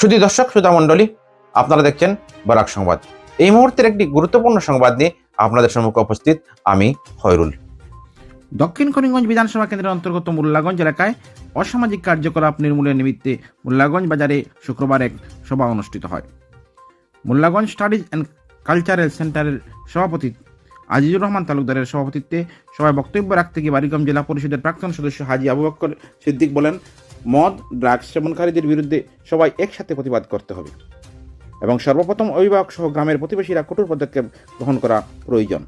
শুধু দর্শক শ্রোতা মণ্ডলী, আপনারা দেখছেন বরাক সংবাদ। এই মুহূর্তের একটি গুরুত্বপূর্ণ সংবাদ নিয়ে আপনাদের সম্মুখে উপস্থিত আমি খয়রুল। দক্ষিণ করিমগঞ্জ বিধানসভা কেন্দ্রের অন্তর্গত মোল্লাগঞ্জ এলাকায় অসামাজিক কার্যকলাপ নির্মূলের নিমিত্তে মোল্লাগঞ্জ বাজারে শুক্রবার এক সভা অনুষ্ঠিত হয়। মোল্লাগঞ্জ স্টাডিজ অ্যান্ড কালচারাল সেন্টারের সভাপতি আজিজুর রহমান তালুকদারের সভাপতিত্বে সভায় বক্তব্য রাখতে গিয়ে বারিগঞ্জ জেলা পরিষদের প্রাক্তন সদস্য হাজি আবু বকর সিদ্দিক বলেন, মদ ড্রাগস সেবনকারীদের বিরুদ্ধে সবাই একসাথে প্রতিবাদ করতে হবে এবং সর্বপ্রথম অভিভাবক সহ গ্রামের প্রতিবেশীরা কঠোর পদক্ষেপ গ্রহণ করা প্রয়োজন।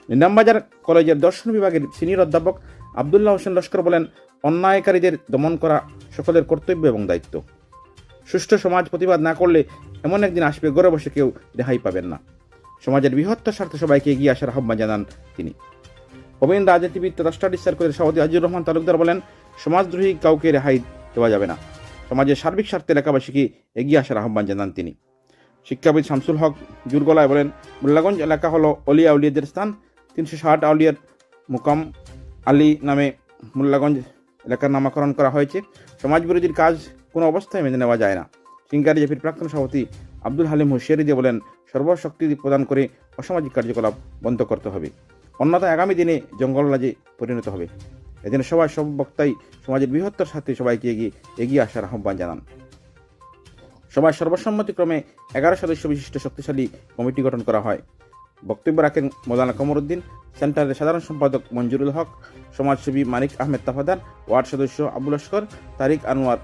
নিজামবাজার কলেজের দর্শন বিভাগের সিনিয়র অধ্যাপক আবদুল্লাহ হোসেন লস্কর বলেন, অন্যায়কারীদের দমন করা সকলের কর্তব্য এবং দায়িত্ব। সুষ্ঠু সমাজ প্রতিবাদ না করলে এমন একদিন আসবে ঘরে বসে কেউ রেহাই পাবেন না। সমাজের বৃহত্তর স্বার্থে সবাইকে এগিয়ে আসার আহ্বান জানান তিনি। প্রবীণ রাজনীতিবিদ তথা স্টাডিজ সার্কেলের সভাপতি আজিজুর রহমান তালুকদার বলেন, সমাজদ্রোহী কাউকে রেহাই দেওয়া যাবে না। সমাজের সার্বিক স্বার্থে এলাকাবাসীকে এগিয়ে আসার আহ্বান জানান তিনি। শিক্ষাবিদ শামসুল হক জুরগলায় বলেন, মোল্লাগঞ্জ এলাকা হলো অলিয়া উলিয়াদের স্থান। 360 আউলিয়ার মুকাম আলী নামে মোল্লাগঞ্জ এলাকার নামকরণ করা হয়েছে। সমাজ বিরোধীর কাজ কোনো অবস্থায় মেনে নেওয়া যায় না। সিঙ্গারি জেপির প্রাক্তন সভাপতি আব্দুল হালিম হুশিয়ারি দিয়ে বলেন, সর্বশক্তি প্রদান করে অসামাজিক কার্যকলাপ বন্ধ করতে হবে, অন্যথায় আগামী দিনে জঙ্গলরাজে পরিণত হবে। এদিন সবাই সব বক্তাই সমাজের বৃহত্তর সাথে সবাইকে এগিয়ে আসার আহ্বান জানান। সবাই সর্বসম্মতিক্রমে 11 সদস্য বিশিষ্ট শক্তিশালী কমিটি গঠন করা হয়। বক্তব্য রাখেন মৌলানা কমরুদ্দিন, সেন্টারের সাধারণ সম্পাদক মঞ্জুরুল হক, সমাজসেবী মানিক আহমেদ তাফাদার, ওয়ার্ড সদস্য আবুল লস্কর, তারিক আনোয়ার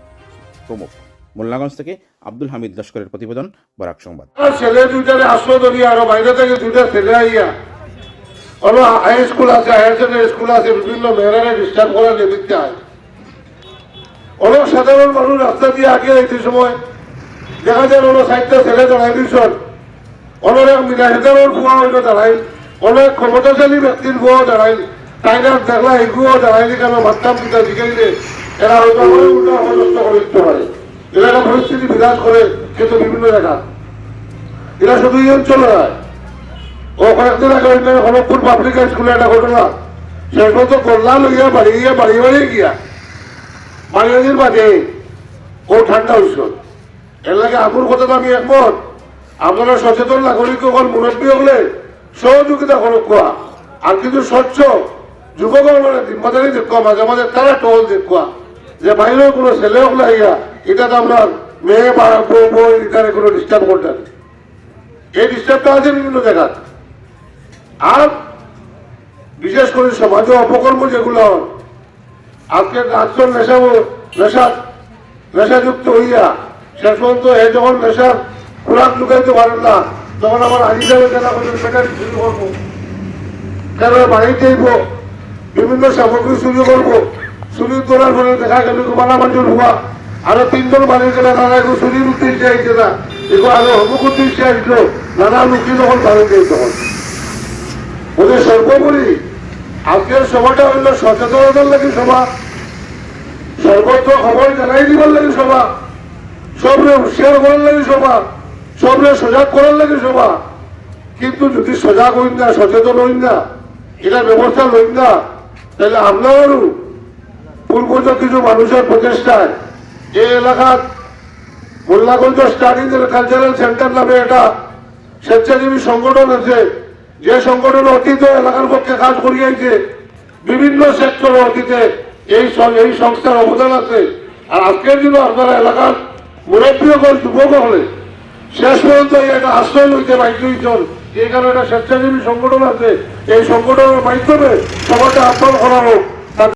প্রমুখ। মোল্লাগঞ্জ থেকে আব্দুল হামিদ লস্করের প্রতিবেদন, বরাক সংবাদ। ছেলে দুইটারে আশ্রয় ধরিয়া আরো বাইরে থেকে দুইটা ছেলে আইয়া কোনো হাই স্কুল আছে, হায়ার সেকেন্ডারি স্কুল আছে, বিভিন্ন মেয়েরারে ডিস্টার্ব করার নিমিত্তে হয়। অনেক সাধারণ মানুষ রাস্তা দিয়ে আগে এই সময় দেখা যায় অনেক 60টা ছেলে দাঁড়াই দিয়েছেন, অনেক মিলাহিদারের ভুয়া হইল দাঁড়াই, অনেক ক্ষমতাশালী ব্যক্তির ভুয়া দাঁড়াই, তাই না দেখলা এগুলো দাঁড়াইলে কেন মাত্রাম পিতা শিখাইলে এরা হয়তো উল্টা অনষ্ট করে দিতে পারে। এলাকা পরিস্থিতি বিরাজ করে কিন্তু বিভিন্ন জায়গা এরা শুধু এই অঞ্চলে নয়। ও কয়েকদিন আগে খড়গপুর পাবলিক হাই স্কুলে একটা ঘটনা, শেষ মত করলা লইয়া বাড়ি গিয়া বাড়ির বাজে ও ঠান্ডা হয়েছিল। এর লাগে আমার কথা আমি একমত, আপনারা সচেতন নাগরিক হল, মুরব্বী হলে সহযোগিতা করো কোয়া। আর কিন্তু স্বচ্ছ যুবকর মানে জিম্মাদারি দেখুয়া, মাঝে মাঝে তারা টল দেখুয়া যে বাইরেও কোনো ছেলে হলে আইয়া এটা তো আমরা মেয়ে বা বউ এখানে কোনো ডিস্টার্ব করতে, এই ডিস্টার্বটা আছে বিভিন্ন জায়গা। আর বিশেষ করে সমাজে অপকর্ম যেগুলো আজকে নাচন নেশাযুক্ত হইয়া শেষ পর্যন্ত এই যখন নেশার খোরাক লুকাইতে পারেন না, তখন আমার আজিজাবে কেনা বেকারি শুরু করবো, কেন বাড়ি যাইব, বিভিন্ন সামগ্রী শুরু করবো। চুরি তোলার ফলে দেখা গেল মানা মানুষ হওয়া, আরো 3 জন বাড়ির গেলে নানা এগুলো চুরির উদ্দেশ্যে আইছে না, এগুলো আরো হমুক উদ্দেশ্যে আসলো, নানা লুকি তখন বাড়ি যাই। তখন ওদের সর্বোপরি আজকের সভাটা হইল সচেতনতার লাগে সভা, সর্বত্র খবর জানাই দিবার লাগে সভা, সবরে হুঁশিয়ার করার লাগে সভা, সবরে সজাগ করার লাগে সভা। কিন্তু যদি সজাগ হইন না, সচেতন হইন না, এটা ব্যবস্থা লইন না, তাহলে আমরাও পূর্বজ কিছু মানুষের প্রচেষ্টায় এই এলাকার মোল্লাগঞ্জ স্টাডিজ এন্ড কালচারাল সেন্টার নামে একটা স্বেচ্ছাসেবী সংগঠন আছে, যে সংগঠন অতীত এলাকার পক্ষে কাজ করিয়াছে, বিভিন্ন সেক্টর অতীতে এই সংস্থার অবদান আছে। আর আজকের দিনে আপনারা এলাকার মুরব্বী হল, যুবক হলে শেষ পর্যন্ত একটা আশ্রয় লইতে বাধ্য হইছেন। এই কারণে একটা স্বেচ্ছাসেবী সংগঠন আছে, এই সংগঠনের মাধ্যমে সবাইকে আহ্বান করা হোক